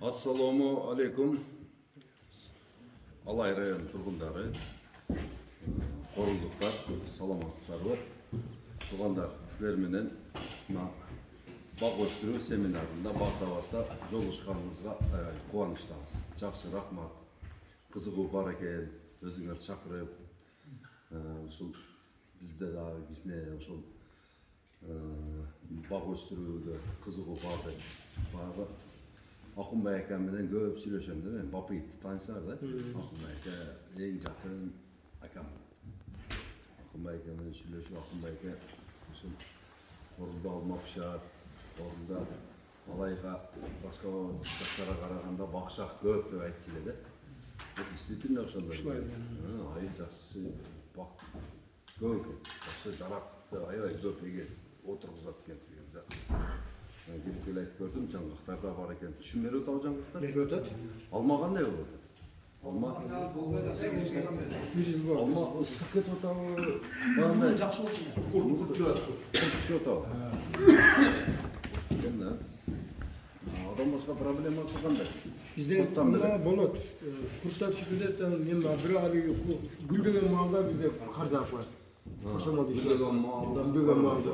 Assalomu alaykum. Alay rayonu turgundары, qorulduklar, salamatсыздарбы. Туғандар, сіздер менен бақ өстіру семинарында бақ-табақта жолығышқаныңызға қуаныштамыз. Жақсы, рахмат. Қызығы бар екен, өзіңер шақырып, ушул бізде дағы кичине ушул бақ өстірүүгө қызығы барды. Бағы Акунбай ака менен көп сүйлөшөм да, мен Бапыйевди таанысыңар да. Акунбай ака эң жакын акам. Акунбай ака менен сүйлөшүп, Акунбай ака ушул орунда алмакшар, орунда алайга башка жактарга караганда бакшак көп деп айтчу эле да. Действительно ошондой. Ай жакшы бак көп экен. Жакшы жаракты аябай көп эгер отургузат экенсиз да. Келіп айтып көрдім, жаңғақтар да бар екен. Түшінмері өтау жаңғақтар? Не өтеді? Алма қандай болып өтеді? Алма ысық кет өтауы? Жақсы болсын. Құрт түші өтауы? Адам басқа проблемасы қандай? Bizde alma bolot. Kurtlar şükürde men bir ali güldüğün malda bizde karzak var. Aşamadı işte. Güldüğün malda.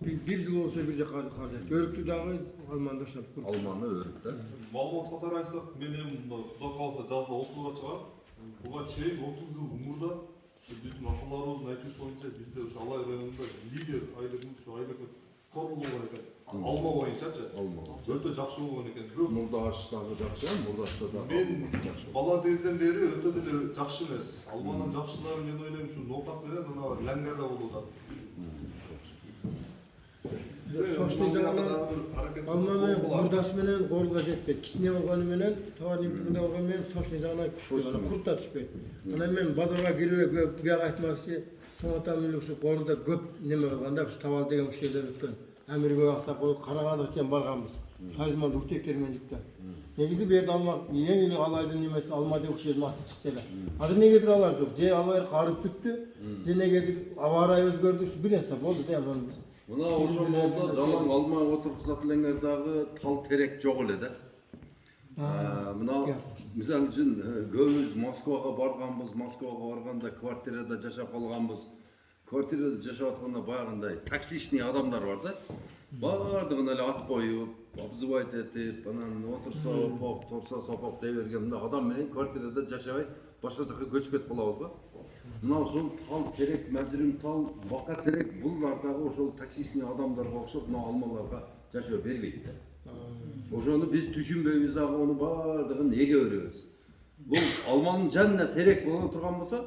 Siz bir yıl olsa bir de karzak. Örüktü dağı Almanda şap. Almanı örüktü. Malumат қатар айтсақ, мен енді құдай қаласа жазда 30-ға шығар. Бұған шейін 30 жыл ғұмырда біздің аталарымыздың айтуы бойынша бізде Алай районында лидер айлығымыз айлығы қор болған екен. Алма бойыншачы. Өте жақсы болған екен. Мурдаштагы жакшы, Мурдаштагы Мен бала кезден бері өте деле жақсы емес. Алманын жақсылары мен ойлаймын ушу Нотак менен мына Ләңгәрдә болууда. Alma men Murdaş menen golga жетпейт. Кичине болгону менен, товар импортунда болгону менен сочный жагына күчтүү, куртта түшпөйт. Анан мен базарга кирип бияк айтмакчы, соңотан мүлүксү коруда көп неме кылганда биз табал деген ушелер өткөн. Амирге аксап болуп караганга чейин барганбыз. Сайзман утектер менен жукта. Негизи бу жерде алма, эң эле алайдын немеси алма деп ушул асты чыкты эле. Азыр негедир алар жок. Же алар карып бүттү, же негедир аба ырайы өзгөрдү, бир нерсе болду да анан. Мына ошол жолдо жалаң алма отургузат элеңер дагы тал терек жок эле да. Мына мисалы үчүн көбүбүз Москвага барганбыз, Москвага барганда квартирада жашап калганбыз. Квартирада жашап атканда баягындай таксичный адамдар бар да. Бардыгын эле ат коюп, обзывать этип, анан отурса опок, турса сопок дей берген мындай адам менен квартирада жашабай башка жака көчүп кетип калабыз го. Мына ошол тал терек, мәжрим тал, бака терек булар дагы ошол таксичный адамдарга окшоп мына алмаларга жашоо бербейт да. Ошону биз түшүнбөйбүз дагы, ону бардыгын эге беребиз. Бул алманын жанына терек боло турган болсо,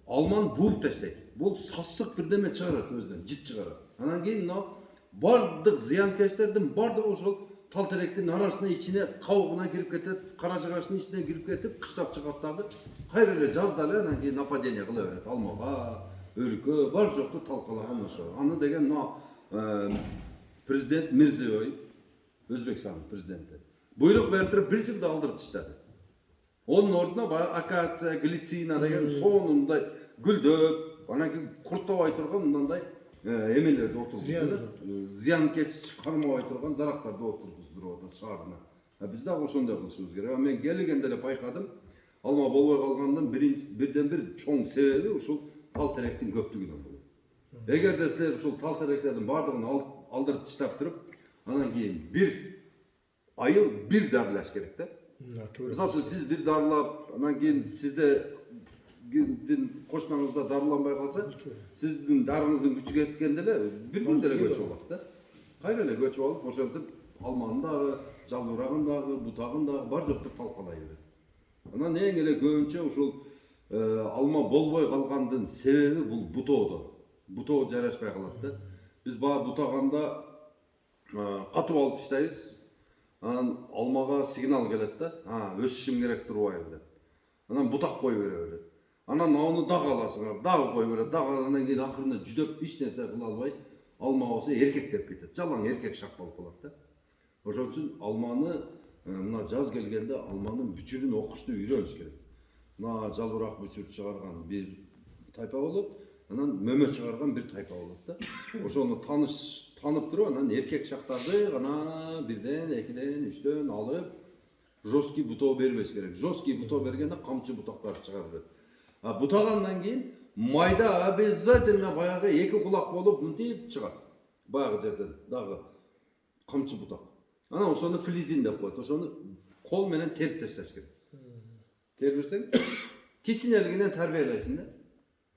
алманы бууп таштайт. Бул сасык бирдеме чыгарат өзүнөн, жит чыгарат. Анан кийин мына бардык зыянкечтердин бардыгы ошол тал теректин арасына ичине кабыгына кирип кетет, кара жыгачтын ичине кирип кетип, кыштап чыгат дагы. Кайра эле жазда эле анан кийин нападение кыла берет алмага, өрүккө, бар жокту талкалаган ошо. Аны деген мына президент Мирзиёев, Өзбекстандын президенти, буйрук берип туруп бир жылда алдырып таштады. Onun ордуна баягы акация, глицина деген сонундай гүлдөп, анан кийин курттабай турган мындай эмелерди отургузду. Зыянкеч кармабай турган дарактарды отургуздуруп атат шаарына. Биз дагы ошондой кылышыбыз керек. Мен келгенде эле байкадым. Алма болбой калгандын бирден бир чоң себеби ушул тал теректин көптүгүнөн болот. Эгерде силер ушул тал теректердин бардыгын алдырып таштап туруп, анан кийин бир айыл бир дарылаш керек да. Мисалы сиз бир дарылап, анан кийин сизде кошунаңызда дарыланбай калса, сиздин дарыңыздын күчү кеткенде эле бир күндө эле көчүп алат да. Кайра эле көчүп алып, ошентип алманын дагы, жалбырагын дагы, бутагын дагы бар жокту талкалай берет. Анан эң эле көбүнчө ушул алма болбой калгандын себеби бул бутоодо. Бутоо жарашпай калат да. Биз баа бутаганда катып алып таштайбыз. Анан алмага сигнал келет да. Өсүшүм керек турбайбы деп. Анан бутак кой бере берет. Анан аны дагы аласыңар, дагы кой берет. Дагы анан кийин акырында жүдөп эч нерсе кыла албай алма болсо эркектеп кетет. Жалаң эркек шак болуп калат да. Ошон үчүн алманы мына жаз келгенде алманын бүчүрүн окушту үйрөнүш керек. Мына жалбырак бүчүр чыгарган бир тайпа болот, анан мөмө чыгарган бир тайпа болот да. Ошону танып туруп анан эркек шактарды гана 1ден 2ден 3дөн алып жесткий бутоо бербеш керек. Жесткий бутоо бергенде камчы бутактар чыгара берет. Бутагандан кийин майда обязательно баягы 2 кулак болуп мынтип чыгат. Баягы жерден дагы камчы бутак. Анан ошону флизин деп коет. Ошону кол менен терип ташташ керек. Терип берсең кичинелигинен тарбиялайсың да.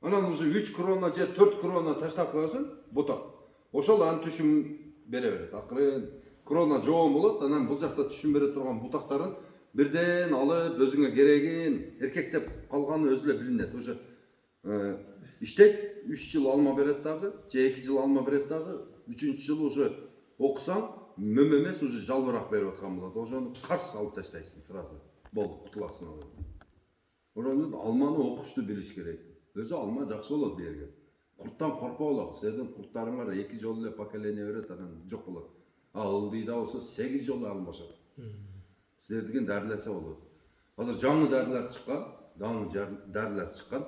Анан уже 3 крона же 4 крона таштап коесуң, бутак. Ошол аны түшүм бере берет. Акырын крона жоон болот, анан бул жакта түшүм бере турган бутактарын бирден алып өзүңө керегин эркектеп калганы өзү эле билинет. Уже иштейт, 3 жыл алма берет дагы, же 2 жыл алма берет дагы, 3-чү жылы уже окусаң, мөм эмес уже жалбырак берип аткан болот. Ошону карс алып таштайсың сразу. Болду, кутуласың алып. Ошону алманы окушту билиш керек. Өзү алма жакшы болот бу жерге. Курттан коркпогула. Сиздин курттарыңар 2 жолу эле поколение берет, анан жок болот. Ылдыйда болсо 8 жолу алмашат. Сиздердиген дарыласа болот. Азыр жаңы дарылар чыккан.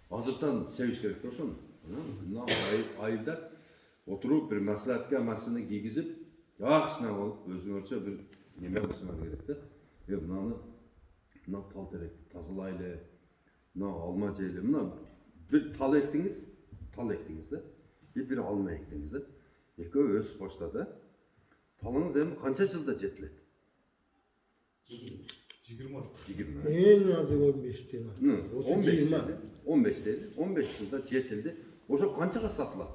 Азыртан себиш керек да ошону. Мына айылда отуруп бир маслихатка массаны кийгизип, жакшына болуп өзүңөрчө бир неме кылышыңар керек да. Мына тал теректи тазалайлы. Мына алма жейли. Мына bir tal ektiniz de, bir alma ektiniz de. Ekö өсүп баштады. Talınız эми канча жылда жетилет? 20. Эң азы 15 дейм. 15 дейли. 15 жылда жетилди. Ошо канчага сатылат?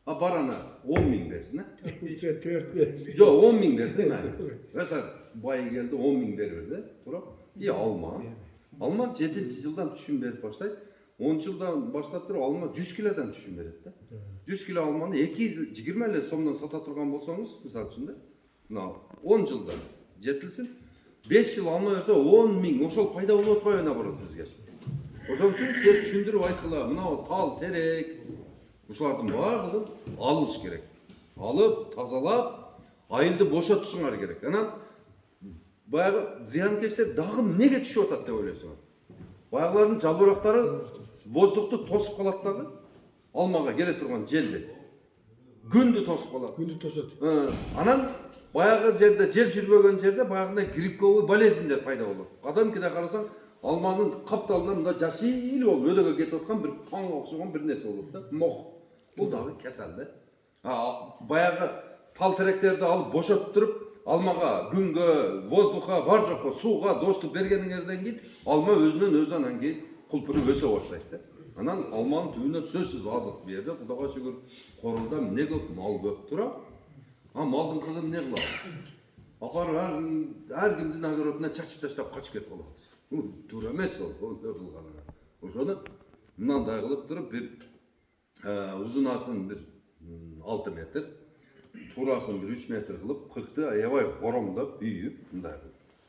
Барана 10 миң берсин, а? 4 берсин. Жок, 10 миң берсин. Mesela бай келди 10 миң берди, туурабы? Алма. Алма 7 жылдан түшүм берип баштайт. 10 жылдан баштап туруп алма 100 килодан түшүм берет да. 100 кило алманы 20 сомдон сата турган болсоңуз, мисалы үчүн да, мына 10 жылдан жетилсин, 5 жыл алма берсе 10 миң, ошол пайда болуп атпайбы наоборот бизге. Ошон үчүн силер түшүндүрүп айткыла, мына тал, терек, ушулардын баардыгын алыш керек. Алып, тазалап, айылды бошотушуңар керек. Анан баягы зыянкечтер дагы эмнеге түшүп атат деп ойлойсуңар? Баягылардын жалбырактары воздухту тосуп калат дагы. Алмага келе турган желди. Күндү тосуп калат. Күндү тосот. Анан баягы жерде, жел жүрбөгөн жерде баягындай грибковый болезньдер пайда болот. Кадимкиде карасаң, алманын капталында мында жашыл болуп өдөгө кетип аткан бир паңга окшогон бир нерсе болот да. Мох. Бул дагы кесел да. Баягы тал теректерди алып бошоттуруп, алмага, күнгө, воздухка, бар жокко, сууга доступ бергениңерден кийин алма өзүнөн өзү анан кийин кулпуруп өсө баштайт да. Анан алманын түбүнө сөзсүз азык берди. Кудайга шүгүр, корулда эмне көп, мал көп тура. Малдын кызын эмне кылабыз? Апарып ар кимдин огородуна чачып таштап качып кетип калабыз. Туура эмес ол кылганына. Ошону мындай кылып туруп бир узунасын бир 6 метр, турасын бир 3 метр кылып, кыкты аябай коромдоп үйүп, мындай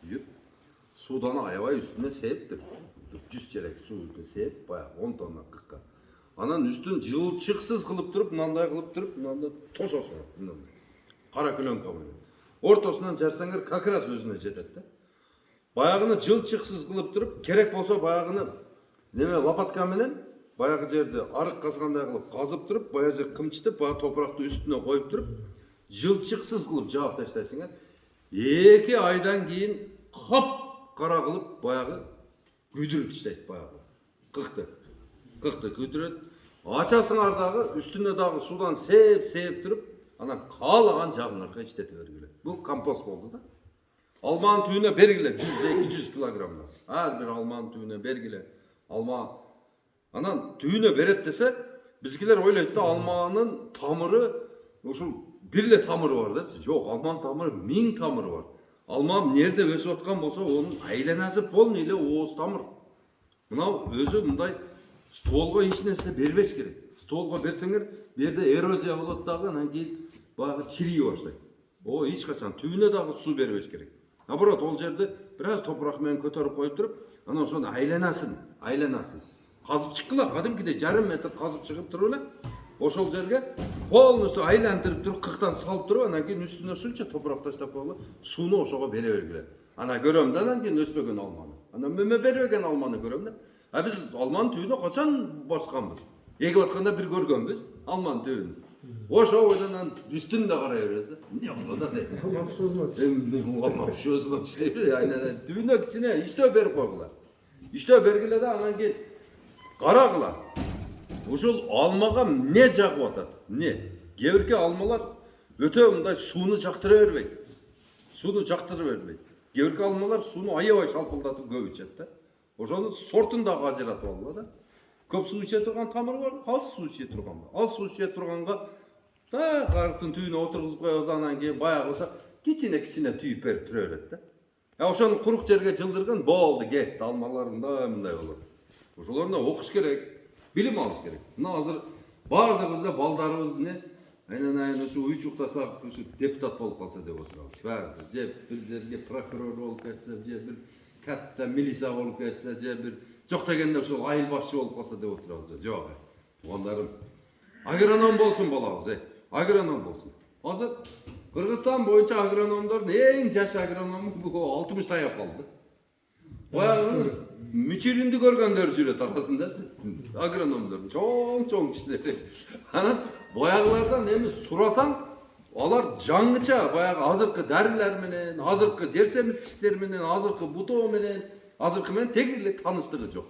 үйүп, суудан аябай үстүнө сээп бир 100 челек сууну сээп, баягы 10 тонна кыкка. Анан үстүн жылчыксыз кылып туруп, мындай кылып туруп, мындай тососуңар, мындай. Кара клёнка менен. Ортосунан жарсаңар как раз өзүнө жетет да. Баягыны жылчыксыз кылып туруп, керек болсо баягыны неме лопатка менен баягы жерди арык казгандай кылып казып туруп, баягы жер кымчытып, баягы топуракты үстүнө коюп туруп, жылчыксыз кылып жаап таштайсыңар. 2 айдан кийин кап кара кылып баягы күйдүрүп таштайт баягы. Кыкты күйдүрөт. Ачасыңар дагы үстүнө дагы суудан сээп туруп, анан каалаган жагыңарга иштете бергиле. Бул компост болду да. Алманын түбүнө бергиле 100-200 килограммдан. Ар бир алманын түбүнө бергиле. Алма анан түбүнө берет десе, бизгилер ойлойт да алманын тамыры ушул бир эле тамыры бар деп. Жок, алманын тамыры 1000 тамыры бар. Алма эмнерде өсүп аткан болсо, онун айланасы полный эле ооз тамыр. Мына өзү мындай стволго эч нерсе бербеш керек. Стволго берсеңер, бу жерде эрозия болот дагы, анан кийин баягы чирий баштайт. Эч качан түбүнө дагы суу бербеш керек. Наоборот, ол жерде бир аз топурак менен көтөрүп коюп туруп, анан ошону айланасын. Казып чыккыла, кадимкидей жарым метр казып чыгып туруп эле, ошол жерге полностью айлантырып туруп, кыктан салып туруп, анан кийин үстүнө ушунча топурак таштап коюлуп, сууну ошого бере бергиле. Анан көрөм да, анан кийин өспөгөн алманы. Анан мөмө бербеген алманы көрөм да. Биз алманын түбүнө качан басканбыз? Эгип атканда бир көргөнбүз алманын түбүн. Ошо ойдан үстүн да карай беребиз да. Эмне болот да дейт. Мапсузмаз. Мапсузмаз иштейбиз. Айнан түбүнө кичине иштөө берип койгула. Иштөө бергиле да анан кийин карагыла. Ушул алмага эмне жагып атат? Эмне? Кээ бирки алмалар өтө мындай сууну жактыра бербейт. Сууну жактыра бербейт. Кээ бирки алмалар сууну аябай шалпылдатып көп ичет да. Ошонун сортун дагы ажыратып алгыла да. Көп суу иче турган тамыр бар, аз суу иче турган бар. Аз суу иче турганга да карыктын түбүнө отургузуп коебуз, анан кийин баягыса кичине түйүп берип тура берет да. Ошону курук жерге жылдырган болду, кетти. Алмалар мындай болот. Ошолордон окуш керек, билим алыш керек. Мына азыр баардыгыбызда балдарыбыз эмне? Айнан ушу уйчуктасак, ушу депутат болуп калса деп отурабыз. Баары же бир жерге прокурор болуп кетсе, же бир катта милиция болуп кетсе, же бир жок дегенде ушул айыл башчы болуп калса деп отурабыз. Жок. Ондарым агроном болсун балабыз, агроном болсун. Азыр Кыргызстан боюнча агрономдордун эң жаш агроному 60 таяп калды. Баягы мүчүрүндү көргөндөр жүрөт арасында. Агрономдор чоң кишилер. Анан баягылардан эми сурасаң, алар жаңыча баягы азыркы дарилер менен, азыркы жер семирткичтер менен, азыркы бутоо менен, азыркы менен теги эле тааныштыгы жок.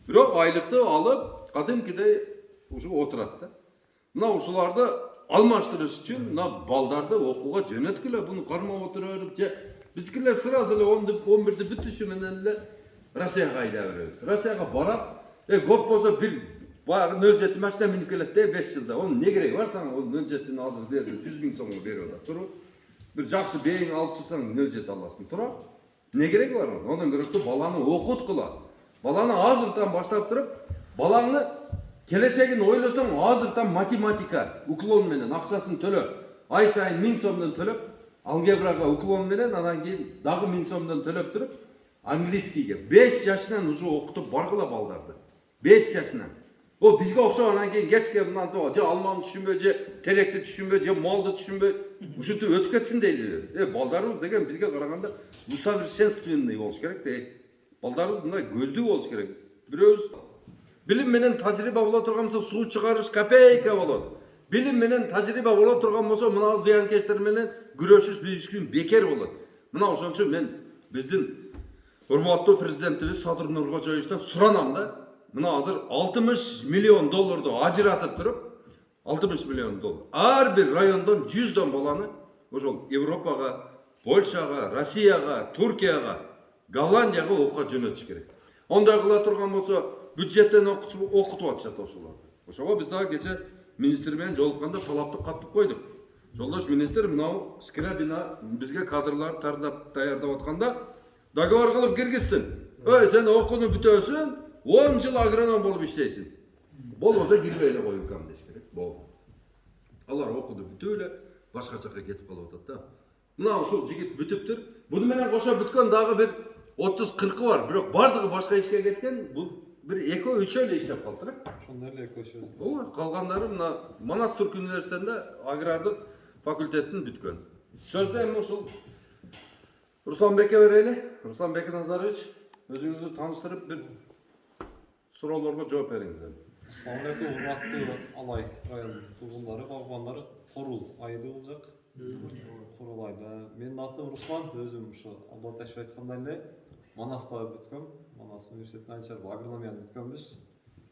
Бирок айлыкты алып, кадимкидей ушу отурат да. Мына ушуларды алмаштырыш үчүн мына балдарды окууга жөнөткүлө, буну кармап отура берип, же биздикилер сразу эле 11-ди бүтүшү менен эле Россияга айда беребиз. Россияга барат, көп болсо бир баягы 07 машина минип келет де 5 жылда. Онун не кереги бар сага? Ол 07-ни азыр берди, 100 000 сомго берип атат. Туруп, бир жакшы бейиң алып чыксаң 07 аласың. Тура? Не кереги бар? Ондан көрөктү баланы окуткула. Баланы азыртан баштап туруп, балаңны келечегин ойлосоң, азыртан математика уклон менен акчасын төлөп, ай сайын 1000 сомдон төлөп, алгебрага уклон менен, анан кийин дагы 1000 сомдон төлөп туруп, английскийге 5 жашынан уже окутуп баргыла балдарды. 5 жашынан. О бизге окшоп анан кийин кечке мынтип же алманы түшүнбөй, же теректи түшүнбөй, же малды түшүнбөй, ушинтип өтүп кетсин дейлер. Балдарыбыз деген бизге караганда усовершенствованный болуш керек да. Балдарыбыз мындай көздүү болуш керек. Бирөөбүз билим менен тажрыйба боло турган болсо суу чыгарыш копейка болот. Билим менен тажрыйба боло турган болсо мына зыянкечтер менен күрөшүш бүйүшкүн бекер болот. Мына ошон үчүн мен биздин урматтуу президентибиз Садыр Нуркожоевичтен суранам да. Мына азыр 60 миллион долларды ажыратып туруп, 60 миллион доллар. Ар бир райондон 100 баланы ошол Европага, Польшага, Россияга, Туркияга, Голландияга окууга жөнөтүш керек. Ондай кыла турган болсо бюджеттен окутуп атышат ошолорду. Ошого биз дагы кече министр менен жолукканда талапты каттып койдук. Жолдош министр, мынау Скрябина бизге кадрлар даярдап атканда договор кылып киргизсин. Сен окууну бүтөсүн, 10 жыл агроном болуп иштейсин. Болбосо кирбей эле коюп кам деш керек. Болду. Алар окуду бүтүп эле башка жакка кетип калып атат да. Мына ушул жигит бүтүптүр. Буну менен кошо бүткөн дагы бир 30-40 бар. Бирок бардыгы башка ишке кеткен. Бул бир 2-3 эле иштеп калды. Ошондой эле экөө. Ооба, калгандары мына Манас Түрк университетинде агрардык факультеттин бүткөн. Сөздү эми ушул Русланбекке берели. Русланбек Назарович, өзүңүздү тааныштырып бир суроолорго жооп бериңиз. Assalamu alaikum, урматтуу Алай район тургундары, багбандары, Корул айылы болжак. Корул айылы. Менин атым Руслан, өзүм ушу Алла ташып айткандай эле Манаста бүткөм. Манас университетинин анчалык агрономияны бүткөнбүз.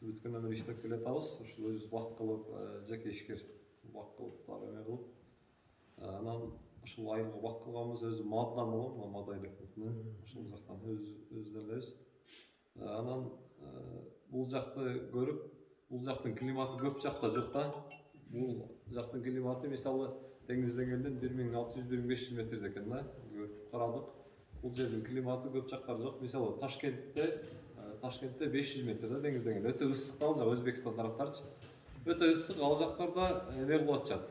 Бүткөндөн бери иштеп келатабыз. Ушул өзүбүз бак кылып, жеке ишкер бак кылып, эме кылып. Анан ушул айылга бак кылганбыз, өзү маддан болом, Мадай электронун. Ушул жактан өзүнөн элебиз. Анан бул жакты көрүп, бул жактын климаты көп жакта жок да. Бул жактын климаты мисалы деңиз деңгээлинен 1600-1500 метрде экен да. Карадык. Бул жердин климаты көп жактар жок. Мисалы Ташкентте 500 метрде деңиз деңгээли. Өтө ысык ал жак, Өзбекстан тараптарчы. Өтө ысык ал жактарда эме кылып атышат.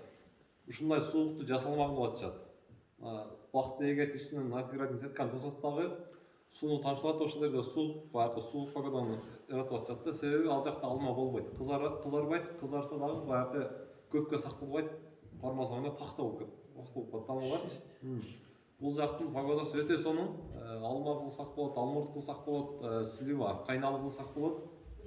Ушундай суукту жасалмак кылып атышат. Бакты эгет үстүнөн натиградный сетканы тосот дагы сууну тамчылатып ошол жерде баягы суук погоданы яратып атышат да. Себеби ал жакта алма болбойт. Кызарбайт, кызарса дагы баягы көпкө сакталбайт. Бармаса мына тахта болуп кетет. Вакыт болуп алмаларчы. Бул жактын погодасы өтө сонун. Алма кылсак болот, алмурт кылсак болот, слива, кайналы кылсак болот.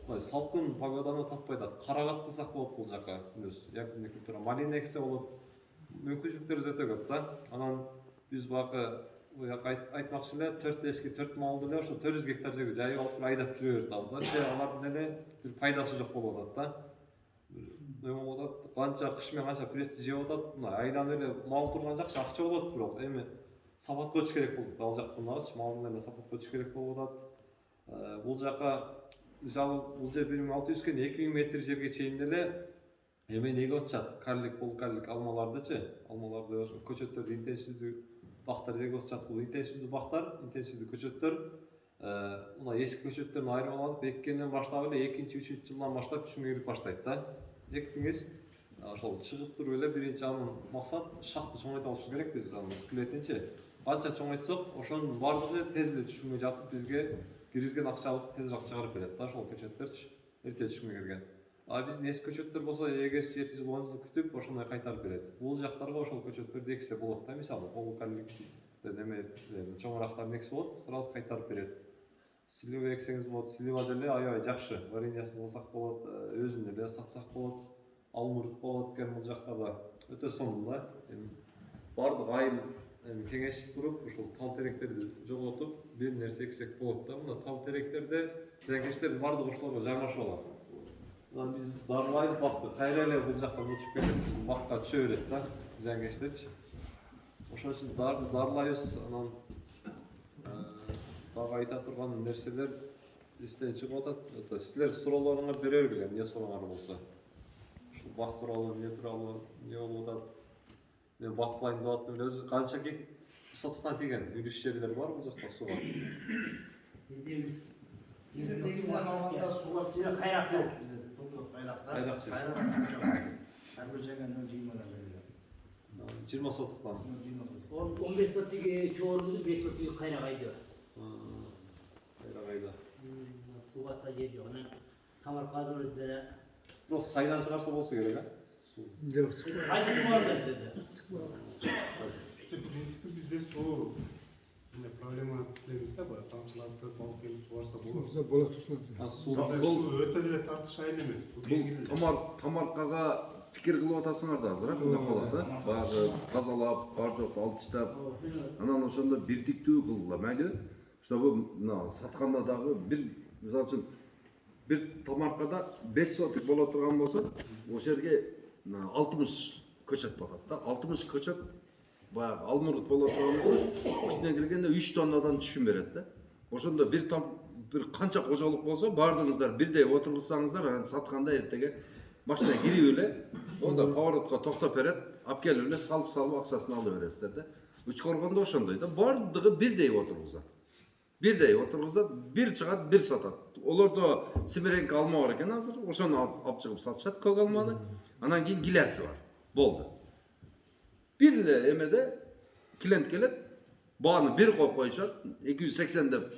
салқын погоданы таппай да қарағат қылсақ болады бұл жаққа өзі якынды культура малина ексе болады мүмкіншіліктер өте көп та анан біз бақы айтмақшы эле 4 эски 4 малды эле ошо 400 гектар жерге жайып алып айдап жүрө берет да же алардын эле бир пайдасы жок болуп атат да эме болуп атат канча кыш менен канча пресс жеп атат мына айланып эле мал турган жакшы акча болот бирок эми сапатка өтүш керек болуп ал жактан дагычы малдын эле сапатка өтүш керек болуп атат бул жака мисалы бул жер 1600 кен 2000 метр жерге чейин деле эме неге атышат карлик полукарлик алмалардычы алмаларды көчөттөрдү интенсивдүү бактар деге атышат бул интенсивдүү бактар интенсивдүү көчөттөр мына эски көчөттөрдү айырып алып эккенден баштап эле 2-3 жылдан баштап түшүмгө кирип баштайт да эктиңиз ошол чыгып туруп эле биринчи анын максат шахты чоңойто алышыбыз керек биз анын скелетинчи канча чоңойтсок ошонун баардыгы тез эле түшүмгө жатып бизге киргизген акчабызды тезирээк чыгарып берет да ошол көчөттөрчү эрте түшүмгө кирген биздин эски көчөттөр болсо 7 жыл 10 жыл күтүп ошондой кайтарып берет бул жактарга ошол көчөттөрдү эксе болот да мисалы полукарликтен эме чоңураактарын эксе болот сразу кайтарып берет слива эксеңиз болот слива деле аябай жакшы вареньясын кылсак болот өзүн эле сатсак болот алмурут болот экен бул жактарда өтө сонун да баардык айыл кеңешип туруп ушул тал теректерди жоготуп бир нерсе эксек болот да мына тал теректерде зыянкечтердин баардыгы ошолорго жайгашып алат анан биз дарылайбыз бакты кайра эле бул жактан учуп келип бакка түшө берет да зыянкечтерчи ошон үчүн дарылайбыз анан дагы айта турган нерселер эстен чыгып атат силер суроолоруңар бере бергиле эмне сурооңар болсо ушул бак тууралуу эмне тууралуу эмне болуп атат мен бактылайын деп аттым эле өзү канча сотуктан тийген үлүш жерлер бар бул жакта сууга Bizim negizden alanda sular diye kaynak yok bizde. Doktor kaynaklar. Her bir cenginden 20 сотуктан 15 сотиге çoğurdu 5 сотиге kaynak aydı. Кайда Suvatta yer yok. Tamar kadroları бирок сайдан чыгарса болсо керек суу Yok. Kaynakı var dedi. В принципе, bizde su проблема дейбиз да, баягы тамчылатып, балык келип сугарса болот. Güzel balık tutsun. суу Суу өтө эле тартыш айыл эмес. Суу деңгили. Тамаркага пикир кылып атасыңар да азыр кудай кааласа баягы тазалап бар жок алып таштап анан ошондо бирдиктүү кылгыла мейли чтобы мына сатканда дагы бир мисалы үчүн бир тамаркада 5 сотик боло турган болсо ошол жерге 60 көчөт батат да 60 көчөт баягы алмурут боло турган болсо үстүнө киргенде 3 тоннадан түшүм берет да ошондо бир канча кожолук болсо баардыгыңыздар бирдей отургузсаңыздар анан сатканда эртеге машина кирип эле онда поворотко токтоп берет алып келип эле салып акчасын алып бересиздер да үч коргондо ошондой да баардыгы бирдей отургузат бир чыгат бир сатат олордо сибиренко алма бар экен азыр ошону алып чыгып сатышат көк алманы анан кийин килеси бар болду бир эле эмеде клиент келет бааны бир коюп коюшат 280 деп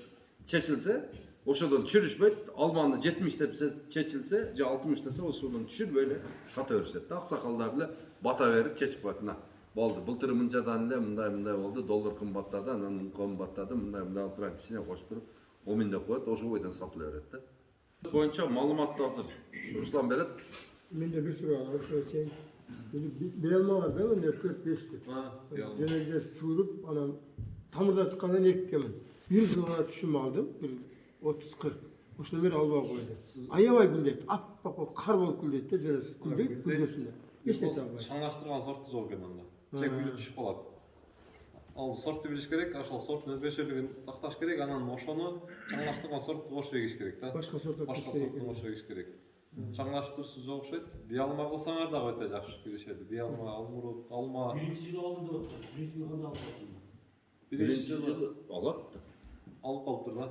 чечилсе ошодон чүрүшпөйт алманы 70 деп чечилсе же 60 десе ошодон түшүрбөй эле сата беришет да аксакалдар эле бата берип чечип коет мына болду былтыр мынчадан эле мындай болду доллар кымбаттады анан кымбаттады мындай туран кичине кошуп туруп 10 000 деп коет ошол бойдон сатыла берет да боюнча маалыматты азыр Руслан берет Mende bir sürü var. Şöyle şey. Bir elma var. Ben onu 4-5 tip. Genelde suğurup anam tamırda çıkandan ekkemin. Bir yılına düşüm aldım. Bir 30-40. Oşuna bir alba koydu. Ayavay güldeydi. At bak o kar bol güldeydi de canısı. Güldeydi. Güldesinde. İşte sen var. Чаңаштырган сорту жок экен анда. Чек үлүп түшүп калат. Ал сортты билиш керек, ошол сорттун өзгөчөлүгүн такташ керек, анан ошону чаңаштырган сорту кошуп эгиш керек да. Başka sorta Башка сортту кошуп эгиш керек. Чаңаштырсыз жок окшойт. Биалма кылсаңар дагы өтө жакшы билишет. Биалма, алмурут, алма. Birinci yıl oldu da birinci yıl oldu. Биринчи жылы алат алып калыптыр да.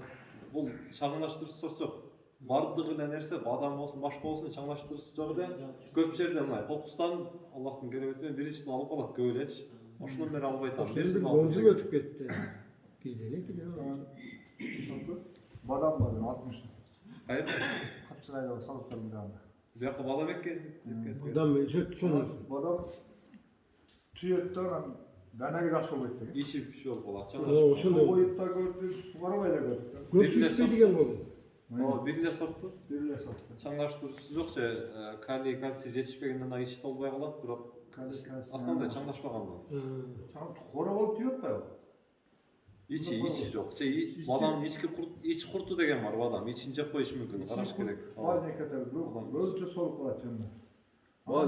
Бул чаңаштырсыз сорт жок. Бардыгы эле нерсе бадам болсун, башка болсун чаңаштырсыз жок эле. Көп жерде мына кокустан Аллахтын кереметинен биринчи жылы алып калат көп элечи. Ошондон бери албай атам. Oşuna bir 10 yıl ötüp gitti. Bizde ne gidiyor? Badam var 60. Кайер? Kapçılayda salıklarım bir anda. Бияка бала эккенсиң. Adam söt sonrası. Badam tüyötten danaga жақсы болуп кетти. Иши пиши болуп калат. O şunda Oyupta gördük, suvarmayla gördük. görsüz bir diyen oldu. О, бир эле сортту. Бир эле сортту. Чаңдаштыруусу жок же, калий, кальций жетишпегенден аны ичи толбой калат, бирок основной чаңдашпаган да. Хора болуп тийип атпайбы? Ичи жок. Бадамдын ич курту деген бар, бадам. Ичин жеп коюш мүмкүн, караш керек. Бар некете өзүнчө солуп калат жөнүндө.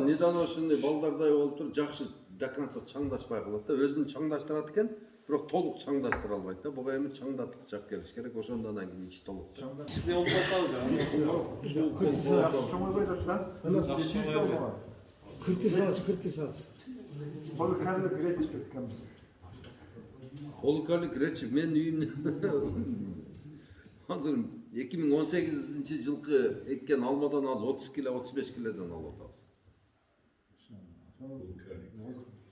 Недан ошондой балдардай болуп туруп жакшы до конца чаңдашпай калат да. Өзүн чаңдаштырат экен, бирок толук чаңдаштыра албайт да. Буга эми чаңдатып келиш керек, ошондон кийин ичи толуп. Ичине болуп атабы Жакшы чоңойбой турчу да. Кырты саас. Бул карлык гречип кеткенбиз. Полукарлык речи мен үйүмдө азыр 2018-жылкы эккен алмадан азыр 30 кило, 35 килодон алып атабыз.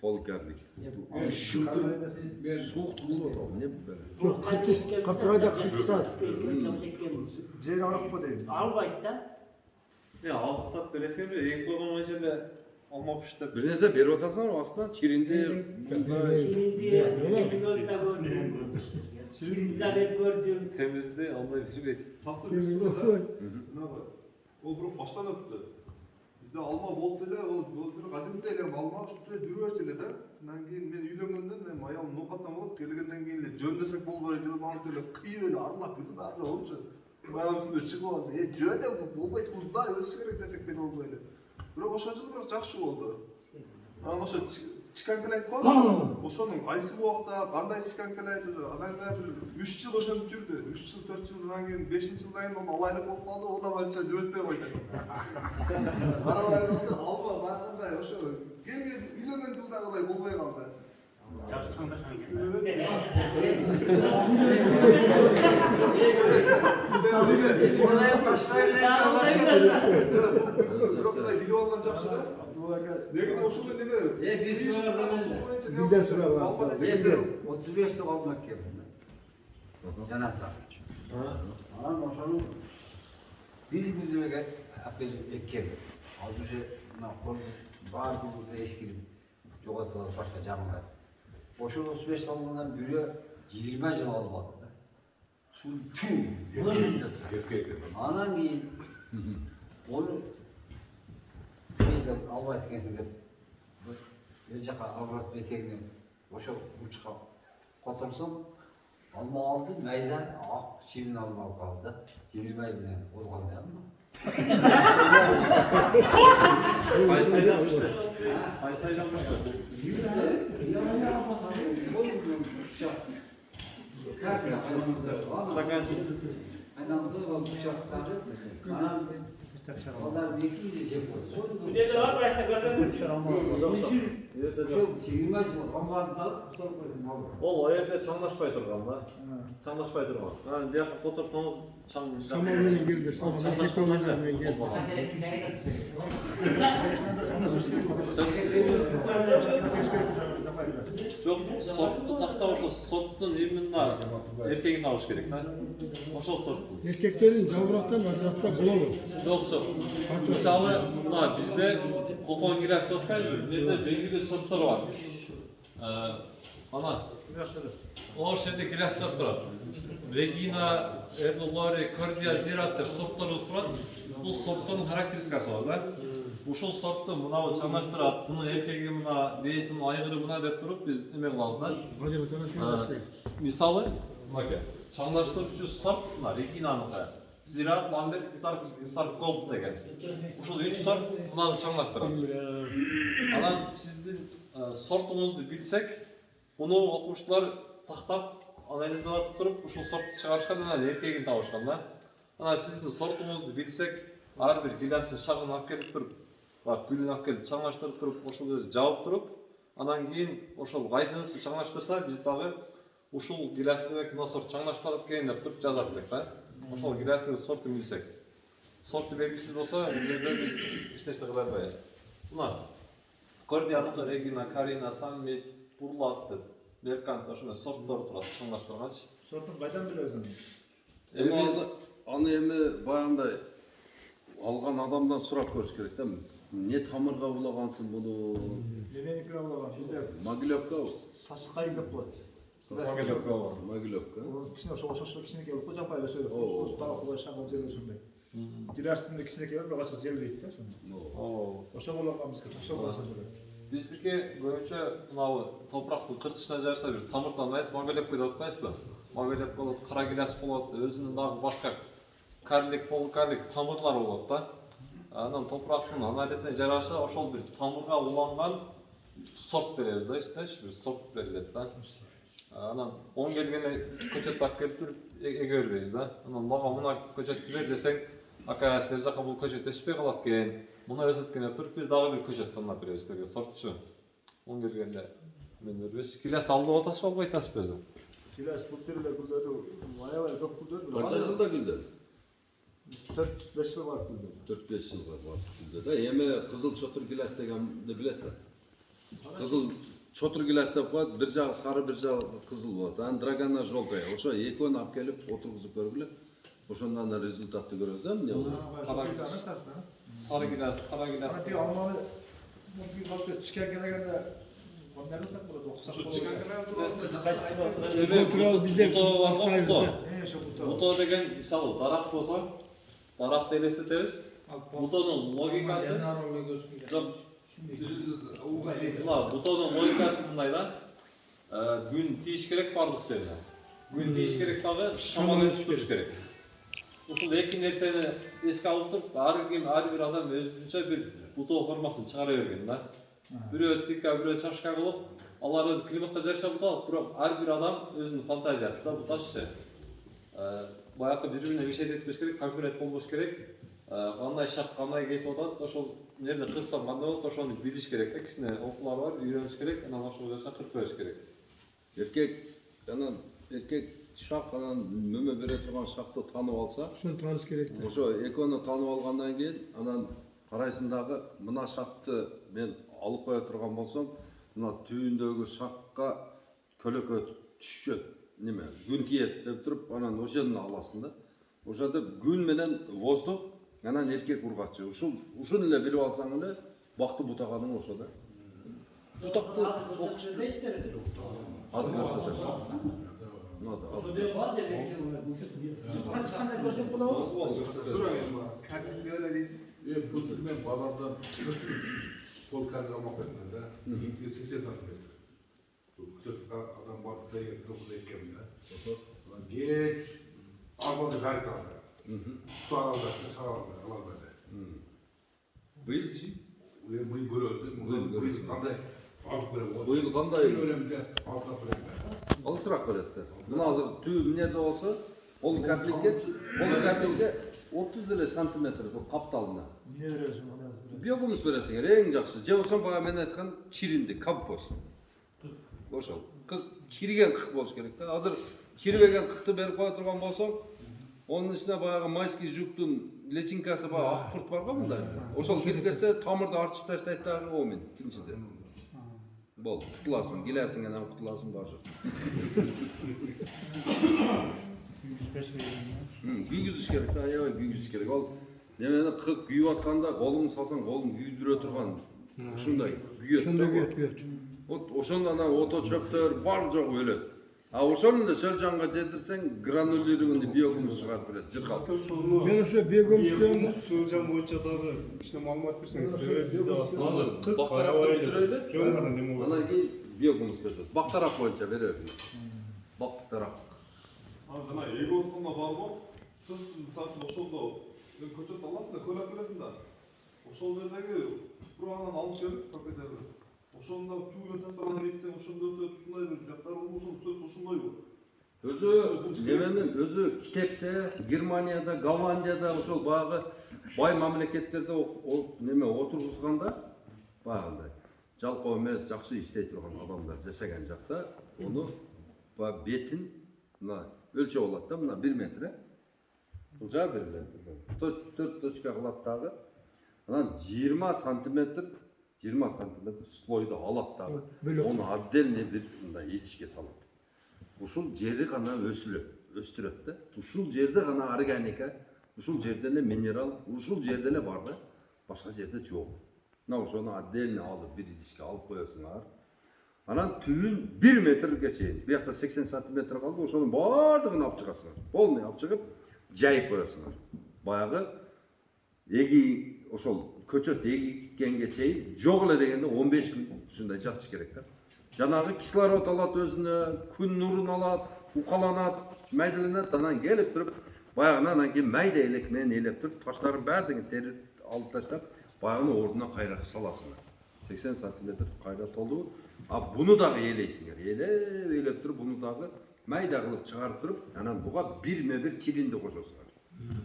Полукарлык. Сууктук болуп атабы, эмне бу? Жок, кыртыгайда кырты саас. Жер арыкпы дейм. Албайт да. азык сатып бересиңерби? Эң койгон жерде алма пиштеп. Бир нерсе берип атасыңар, астынан чиринди, Темирди албай бербейт. Тақсыр ол бирок баштан өттү. Бизде алма болчу эле, ол кадимдей эле алма ушунтип эле жүрө берчү эле да. Андан кийин мен үйлөнгөндөн мен аялым ноокаттан болуп келгенден кийин эле жөндөсөк болбойт, мантип эле кыйып эле арлап жүрдүм, ары болчу. Баягы үстүнө чыгып алды. Жөндөп болбойт, мындай өсүш керек десек деле болбой эле. Бирок ошол жылы бирок жакшы болду. Анан ошо чиканкалайт го. Ошонун кайсы убакта кандай чиканкалайт уже анан бир 3 жыл ошентип жүрдү. 3 жыл, 4 жылдан кийин 5-жылдан кийин ал алайлык болуп калды. Ол да анча жөбөтпөй койду. Карабай калды, алба баягындай ошо келген үйлөнгөн жылдагыдай болбой калды. Жакшы чаңдашкан экен. Бирок мындай билип алган жакшы да. Негизи ошондой неме. Бирден сурап алып. 35 ток алма келди. Жанатта. Анан ошону биз күзөөгө алып эккен. Ал уже мына кол баардыгы эскирип жоготуп алып башка жамгат. Ошол 35 томунан бирөө 20 жыл алып алды да. Өзүндө турат. Анан кийин onu şeyde albayız kendine bir jaka avrat besegini oşa uçka kotursun alma aldı meydan ak çivin alma kaldı çivin meydan olgan mı? Kaysay yapmıştı. Onlar bir iki şey koydu. Bir de var başta göstermek için ama. Çevirmez mi? Onlardan tutar koydum. Ол жерде чаңдашпай турган да. Чаңдашпай турган. Анан бияка которсоңуз Шамал менен келди, шамал секондер менен келди. Жок, сортту тактап ошо сорттун именно эркегин алыш керек да. Ошол сортту. Эркектерин жабырактан ажыратса болобу? Жок. Мисалы, мына бизде кокон гирас сорткайбы? Бул жерде белгилүү сорттор бар. Ана ошол жерде гирастар турат. Регина, Эрлори, Кордия, Зират деп сорттор турат. Бул сорттун характеристикасы бар да. Ушул сортту мынабы чаңдаштырат, мунун эркеги мына, бейси мына, айгыры мына деп туруп биз эме кылабыз да. Мисалы, мынакей, чаңдаштыруучу сорт мына Регинаныкы. Зират, Ламберт, Старк Голд деген. Ушул 3 сорт мынаны чаңдаштырат. Анан сиздин сортуңузду билсек, муну окумуштуулар тактап, анализдеп туруп, ушул сорту чыгарышкан, анан эркегин табышкан да. Анан сиздин сортуңузду билсек, ар бир гилясын шагын алып келип туруп, гүлүн алып келип чаңдаштырып туруп, ошол өзү жабып туруп, анан кийин ошол кайсынысын чаңдаштырса, биз дагы ушул гилясыбек мына сорт чаңдаштырат экен деп туруп жазат элек да. Ошол гилясыбек сортун билсек. Сорту белгисиз болсо, бул жерде биз эч нерсе кыла албайбыз. Мына Кордияныкы, Регина, Карина, Саммит, Бурлат деп Меркант ошондой сорттор турат чаңдаштырганчы. Сортун кайдан билесиң? Аны эми баягындай алган адамдан сурап көрүш керек да. Не тамырга булагансың буну? Мененики булаган бизде Могилевка сасыкай деп коет. Могилевка бар. Могилевка. O kişine şoşuşlu kişine gelip hocam payla söyle. Oo. O daha kolay şamol jeldi şunday. Dilersinde kişine gelip bir açık jeldi de şunday. Oo. Oşa bolan bizga to'xsa bo'lsa bo'ladi. Bizdiki bo'yicha manavi to'proqni qirtishdan jarsa bir tamirdan emas, Mogilevka deb atmaysizlar. Mogilevka bo'ladi, qora gilas bo'ladi, o'zining boshqa karlik, polkarlik tamirlar bo'ladi-da. Anan to'proqning analizine jarasha oshol bir tamirga ulangan sort bereriz da, işte bir sort beriladi-da. Anan 10 kelgende ko'chat olib kelib turib egerbeyiz da. Anan maga muna ko'chat ber desang, akayaslar jaqqa bu ko'chat eshpey qolat ekan. Buna özetkene turib bir dagı bir ko'chat tanlap bereriz sizlarga sortçu. 10 kelgende men berбес. Kilas aldı otası olub aytasыз өзү. Kilas bu türlü güldödü. Vay çok güldödü. Qancha yılda güldü? 4-5 yıl var güldödü. 4-5 yılga var güldü da. Emi kızıl çotur gilas deganni bilesizler. Kızıl çotur gilas dep koyat, bir jagı sarı, bir jagı kızıl bolot. Ani Dragana жолтая. Ошо экөөнү алып келип отургузуп көргүлө. Ошондон да результатты көрөбүз да, эмне болот? Sarı gilas, kara gilas. Hadi Almanı bir bakta çıkan gelende onları sak burada 90 Ошол тууралуу бизде Buto var. şu buto. Buto деген мисалы дарак болсо, даракты элестетебиз. Бутонун логикасы Мына бутонун логикасы мындай да. Күн тийиш керек бардык жерде. Күн тийиш керек дагы шамал өтүш керек. Ушул эки нерсени эске алып туруп, ар бир адам өзүнчө бир буто формасын чыгара берген да. Бирөө тика, бирөө чашка кылып, алар өзү климатка жараша бута алып, бирок ар бир адам өзүнүн фантазиясы да буташчы. Баягы бири-бирине ишет этпеш керек, конкурент болбош керек. Кандай шак, кандай кетип атат, ошол нерде кырсам кандай болот, ошону билиш керек да. Кичине окуулар бар, үйрөнүш керек, анан ошол жаша кырып бериш керек. Erkek şak анан мөмө бере турган шакты таанып алса, ошону тааныш керек. ошо экөөнү таанып алгандан кийин анан карайсың дагы мына шакты мен алып кое турган болсом, мына түбүндөгү шакка көлөкө түшөт, неме, күн тиет деп туруп, анан ошону аласың да. Ошондо күн менен воздух, анан эркек ургачы. Ушуну эле билип алсаң эле бакты бутаганың ошо да. Бутакты окуш аз көрсөтөбүз. Öyle değilsiz. Ben pazardan kol kargı almak benim de. 80 santimetre. Kıçası adam batı değil, kırmızı eklemde. Geç, almadı her kaldı. Tutu aldı, sağ aldı, almadı. Быйыл чи? Bu görüldü, bu kanday az böyle oldu. Быйыл кандай Öğrenimde altına böyle. алысыраак көрөсүздөр. Мына азыр түбү эмнеде болсо, ол капликке 30 эле сантиметр бул капталына. Ne veriyorsun ona? Биогумус бересиңер эң жакшы. Же болсо бага мен айткан чириндик, компост. Ошол. Чириген кык болуш керек да. Азыр чирибеген кыкты берип кое турган болсоң, onun içine баягы майский жуктун личинкасы бага ак курт бар го мындай. Ошол келип кетсе, тамырды артып таштайт дагы о мен тинчиде. Бол, кутуласың, келесиң анан кутуласың башы. Күйгүзүш керек да, аябай күйгүзүш керек. Ал немени кык күйүп атканда колуңду салсаң, колуң күйдүрө турган ушундай күйөт. Ошондой күйөт. Вот ошондо анан ото чөптөр бар жогу өлөт. А ошону эле сөл жанга жедирсең, гранулированный биогумус чыгарып берет, жыркалып. Мен ошо биогумустан Sığıncan boyunca da işte malumat verseniz size biz de aslında Бактарап өтүрөлү. Жоғарыда не болады? Анан кийин биогумус беребиз. Бактарап боюнча беребиз. Бактарап. Жана эги отконда бар го, сиз мисалы үчүн ошолдо мен көчөт аласың да, көл алып да. Ошол жердеги туруанан алып келип, пакеттерди. Ошондо түгөн тастаган нектен ошондо өсөт, ушундай бир жактар ошондо сөз ошондой го. Өзү неменин өзү Китепте, Германияда, Голландияда ошол баягы бай мамлекеттерде неме отургузганда баягындай жалкоо эмес, жакшы иштей турган адамдар жашаган жакта ону баягы бетин мына өлчөп алат да, мына 1 метр. Бул жа 1 метр. 4 точка кылат дагы. Анан 20 сантиметр слойду алат дагы. Ону отдельный бир мындай идишке салат. Ушул жери гана өстүрөт да. Ушул жерде гана органика, ушул жерде эле минерал, ушул жерде эле бар да. Башка жерде жок. Мына ошону отдельно алып бир идишке алып коесуңар. Анан түбүн 1 метрге чейин. Bu yakta 80 santimetre kaldı. Ошонун бардыгын алып чыгасыңар. Полный алып чыгып, жайып коесуңар. Баягы эги ошол көчөт эгиккенге чейин жок эле дегенде 15 күн ушундай жатыш керек да. Жанагы кислород алат өзүнө, күн нурун алат, укаланат, майдаленет, анан келип туруп, баягына анан кийин майда элек менен элеп туруп, таштардын баардыгын терип алып таштап, баягыны ордуна кайра саласыңар. 80 сантиметр кайра толду. А буну дагы элейсиңер. Элеп туруп, буну дагы майда кылып чыгарып туруп, анан буга 1/1 чиринди кошосуңар.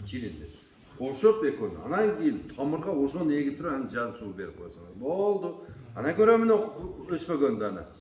Чиринди. Кошуп экөөнү. Анан кийин тамырга ошону эгип туруп, анан жан суу берип коесуңар. Болду. Ana göre mi ösme gönderine?